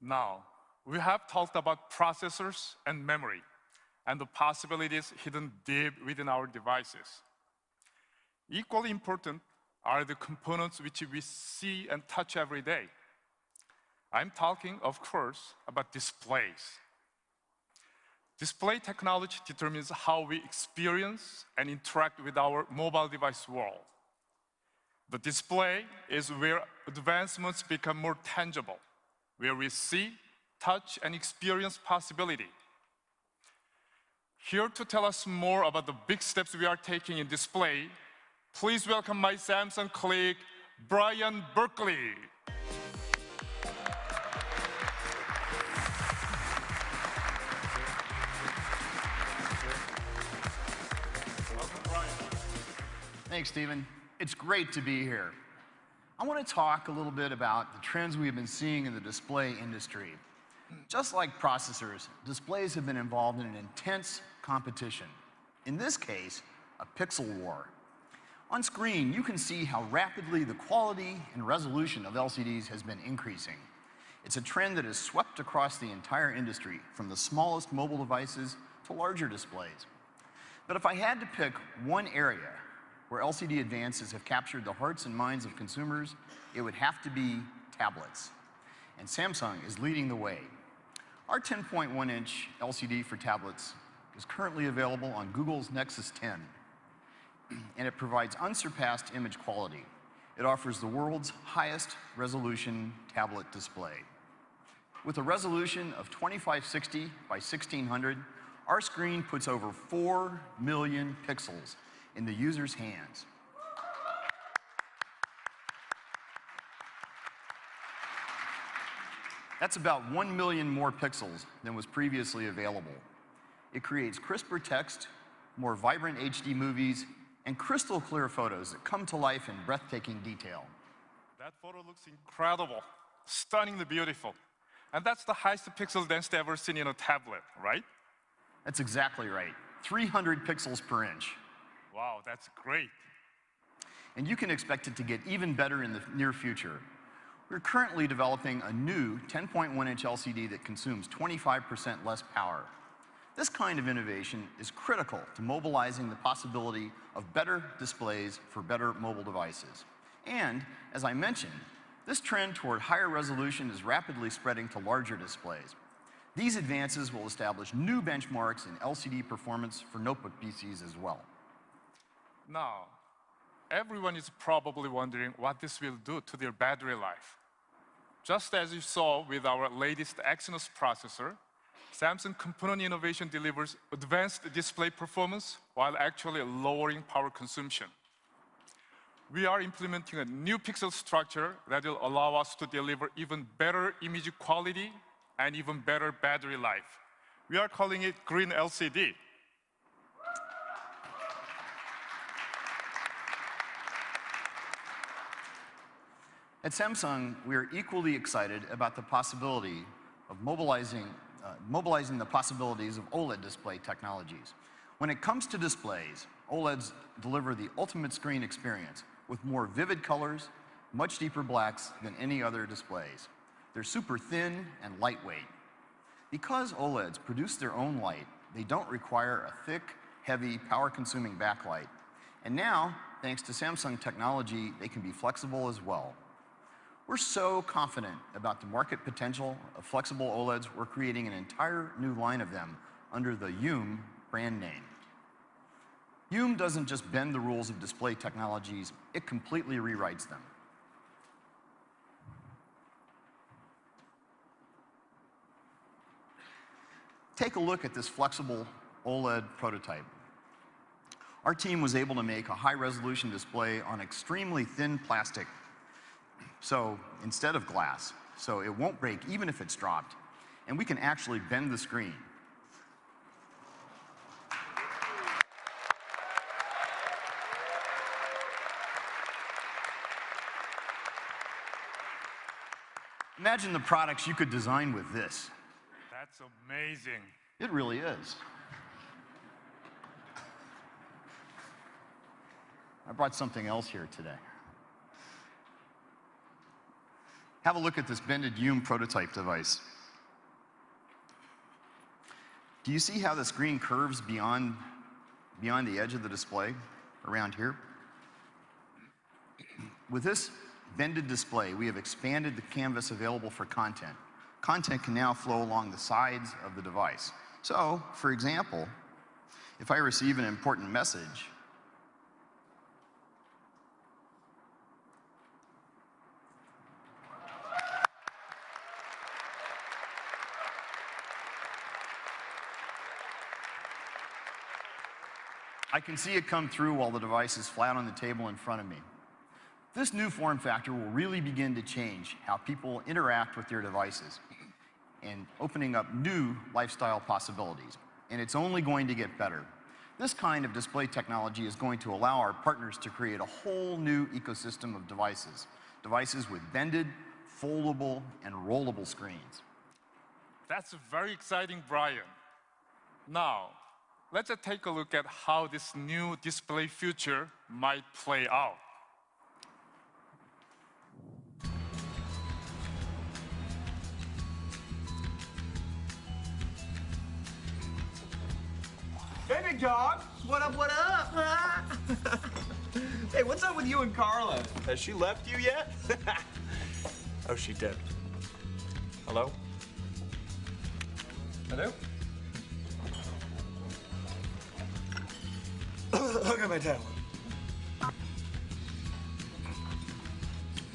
Now, we have talked about processors and memory, and the possibilities hidden deep within our devices. Equally important are the components which we see and touch every day. I'm talking, of course, about displays. Display technology determines how we experience and interact with our mobile device world. The display is where advancements become more tangible, where we see, touch, and experience possibility. Here to tell us more about the big steps we are taking in display, please welcome my Samsung colleague, Brian Berkeley. Welcome, Brian. Thanks, Stephen. It's great to be here. I want to talk a little bit about the trends we've been seeing in the display industry. Just like processors, displays have been involved in an intense competition. In this case, a pixel war. On screen, you can see how rapidly the quality and resolution of LCDs has been increasing. It's a trend that has swept across the entire industry, from the smallest mobile devices to larger displays. But if I had to pick one area where LCD advances have captured the hearts and minds of consumers, it would have to be tablets. And Samsung is leading the way. Our 10.1-inch LCD for tablets is currently available on Google's Nexus 10, and it provides unsurpassed image quality. It offers the world's highest resolution tablet display. With a resolution of 2560 by 1600, our screen puts over 4 million pixels in the user's hands. That's about 1 million more pixels than was previously available. It creates crisper text, more vibrant HD movies, and crystal clear photos that come to life in breathtaking detail. That photo looks incredible, stunningly beautiful. And that's the highest pixel density ever seen in a tablet, right? That's exactly right. 300 pixels per inch. Wow, that's great. And you can expect it to get even better in the near future. We're currently developing a new 10.1-inch LCD that consumes 25% less power. This kind of innovation is critical to mobilizing the possibility of better displays for better mobile devices. And, as I mentioned, this trend toward higher resolution is rapidly spreading to larger displays. These advances will establish new benchmarks in LCD performance for notebook PCs as well. Now, everyone is probably wondering what this will do to their battery life. Just as you saw with our latest Exynos processor, Samsung component innovation delivers advanced display performance while actually lowering power consumption. We are implementing a new pixel structure that will allow us to deliver even better image quality and even better battery life. We are calling it Green LCD. At Samsung, we are equally excited about the possibility of mobilizing the possibilities of OLED display technologies. When it comes to displays, OLEDs deliver the ultimate screen experience with more vivid colors, much deeper blacks than any other displays. They're super thin and lightweight. Because OLEDs produce their own light, they don't require a thick, heavy, power-consuming backlight. And now, thanks to Samsung technology, they can be flexible as well. We're so confident about the market potential of flexible OLEDs, we're creating an entire new line of them under the Youm brand name. Youm doesn't just bend the rules of display technologies, it completely rewrites them. Take a look at this flexible OLED prototype. Our team was able to make a high-resolution display on extremely thin plastic, so instead of glass, so it won't break even if it's dropped, and we can actually bend the screen. Imagine the products you could design with this. That's amazing. It really is. I brought something else here today. Have a look at this bended Hume prototype device. Do you see how the screen curves beyond the edge of the display, around here? With this bended display, we have expanded the canvas available for content. Content can now flow along the sides of the device. So, for example, if I receive an important message, I can see it come through while the device is flat on the table in front of me. This new form factor will really begin to change how people interact with their devices and opening up new lifestyle possibilities. And it's only going to get better. This kind of display technology is going to allow our partners to create a whole new ecosystem of devices. Devices with bended, foldable, and rollable screens. That's very exciting, Brian. Now, let's take a look at how this new display future might play out. Hey, big dog. What up, what up? Hey, what's up with you and Carla? Has she left you yet? Oh, she did. Hello? Hello? Look at my tablet.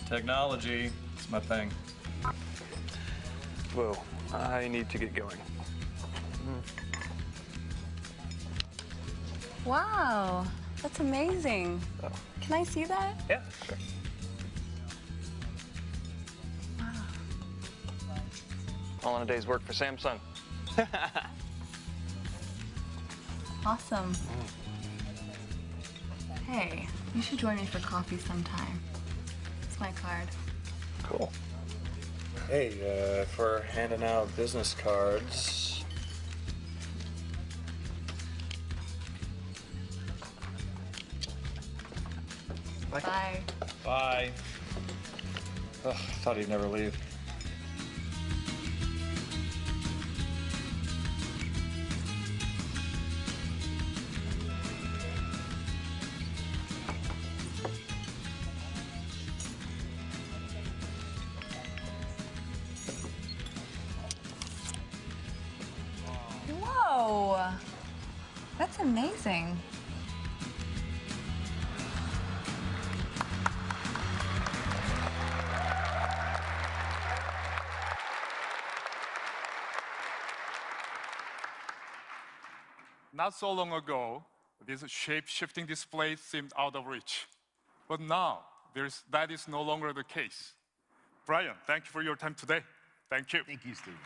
Technology, it's my thing. Whoa, I need to get going. Wow, that's amazing. Oh. Can I see that? Yeah, sure. Wow. All in a day's work for Samsung. Awesome. Hey, you should join me for coffee sometime. It's my card. Cool. Hey, for handing out business cards. Bye. Bye. Ugh, I thought he'd never leave. Whoa, that's amazing. Not so long ago, this shape-shifting display seemed out of reach. But now, that is no longer the case. Brian, thank you for your time today. Thank you. Thank you, Stephen.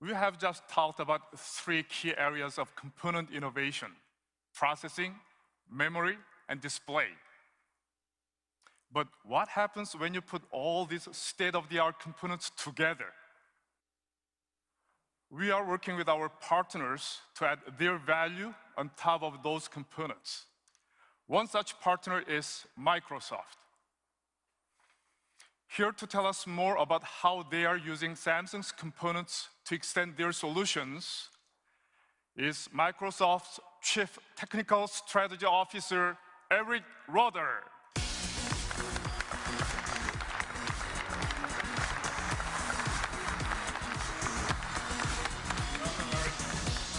We have just talked about 3 key areas of component innovation: processing, memory, and display. But what happens when you put all these state-of-the-art components together? We are working with our partners to add their value on top of those components. One such partner is Microsoft. Here to tell us more about how they are using Samsung's components to extend their solutions is Microsoft's Chief Technical Strategy Officer, Eric Roeder.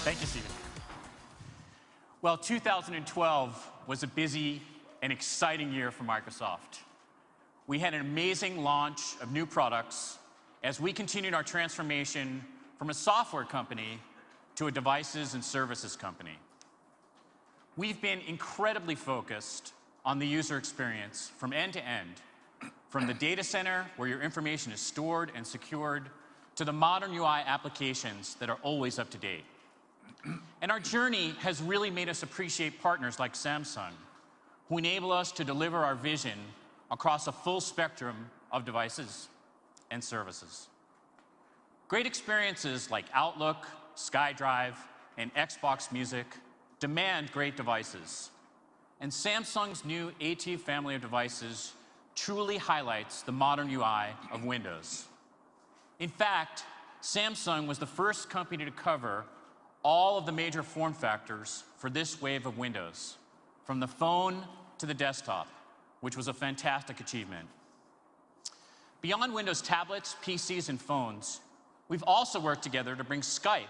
Thank you, Stephen. Well, 2012 was a busy and exciting year for Microsoft. We had an amazing launch of new products as we continued our transformation from a software company to a devices and services company. We've been incredibly focused on the user experience from end to end, from the data center where your information is stored and secured, to the modern UI applications that are always up to date. And our journey has really made us appreciate partners like Samsung, who enable us to deliver our vision across a full spectrum of devices and services. Great experiences like Outlook, SkyDrive, and Xbox Music demand great devices. And Samsung's new A2 family of devices truly highlights the modern UI of Windows. In fact, Samsung was the first company to cover all of the major form factors for this wave of Windows, from the phone to the desktop, which was a fantastic achievement. Beyond Windows tablets, PCs, and phones, we've also worked together to bring Skype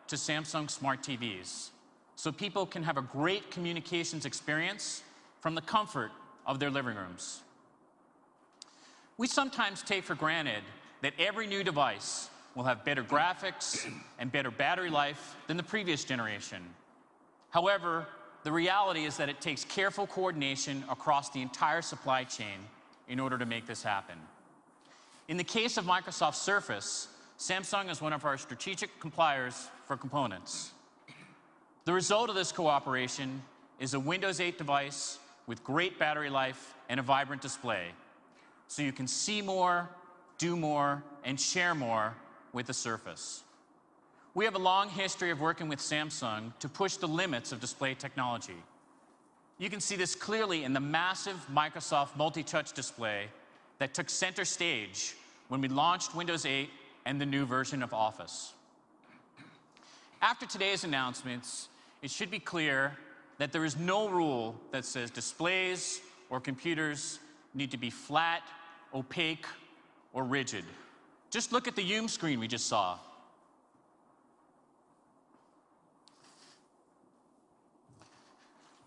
to Samsung smart TVs, so people can have a great communications experience from the comfort of their living rooms. We sometimes take for granted that every new device will have better graphics and better battery life than the previous generation. However, the reality is that it takes careful coordination across the entire supply chain in order to make this happen. In the case of Microsoft Surface, Samsung is one of our strategic suppliers for components. The result of this cooperation is a Windows 8 device with great battery life and a vibrant display, so you can see more, do more, and share more with the Surface. We have a long history of working with Samsung to push the limits of display technology. You can see this clearly in the massive Microsoft multi-touch display that took center stage when we launched Windows 8 and the new version of Office. After today's announcements, it should be clear that there is no rule that says displays or computers need to be flat, opaque, or rigid. Just look at the Yum screen we just saw.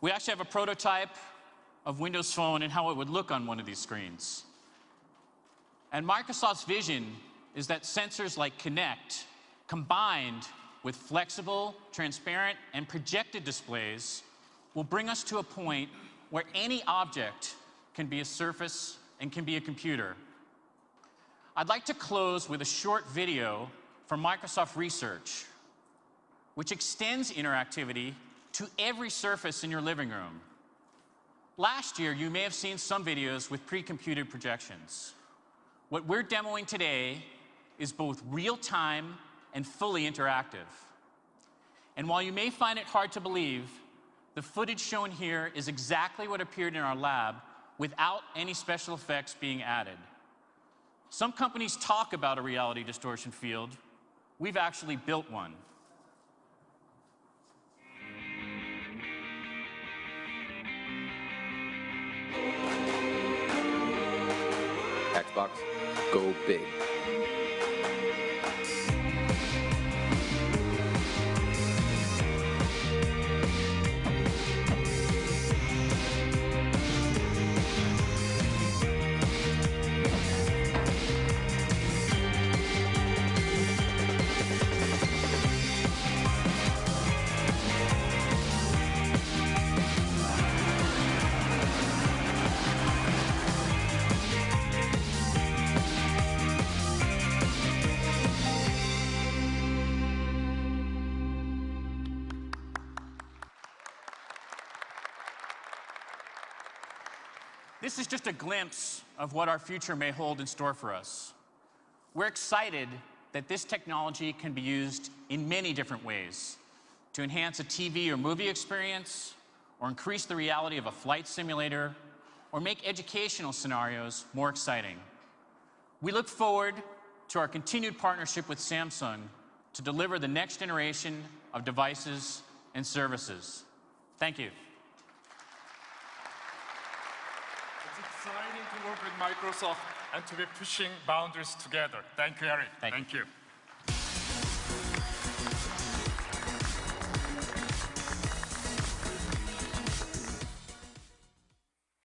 We actually have a prototype of Windows Phone and how it would look on one of these screens. And Microsoft's vision is that sensors like Kinect, combined with flexible, transparent, and projected displays, will bring us to a point where any object can be a surface and can be a computer. I'd like to close with a short video from Microsoft Research, which extends interactivity to every surface in your living room. Last year, you may have seen some videos with pre-computed projections. What we're demoing today is both real-time and fully interactive. And while you may find it hard to believe, the footage shown here is exactly what appeared in our lab without any special effects being added. Some companies talk about a reality distortion field. We've actually built one. Xbox, go big. This is just a glimpse of what our future may hold in store for us. We're excited that this technology can be used in many different ways to enhance a TV or movie experience, or increase the reality of a flight simulator, or make educational scenarios more exciting. We look forward to our continued partnership with Samsung to deliver the next generation of devices and services. Thank you. It's exciting to work with Microsoft and to be pushing boundaries together. Thank you, Eric. Thank you.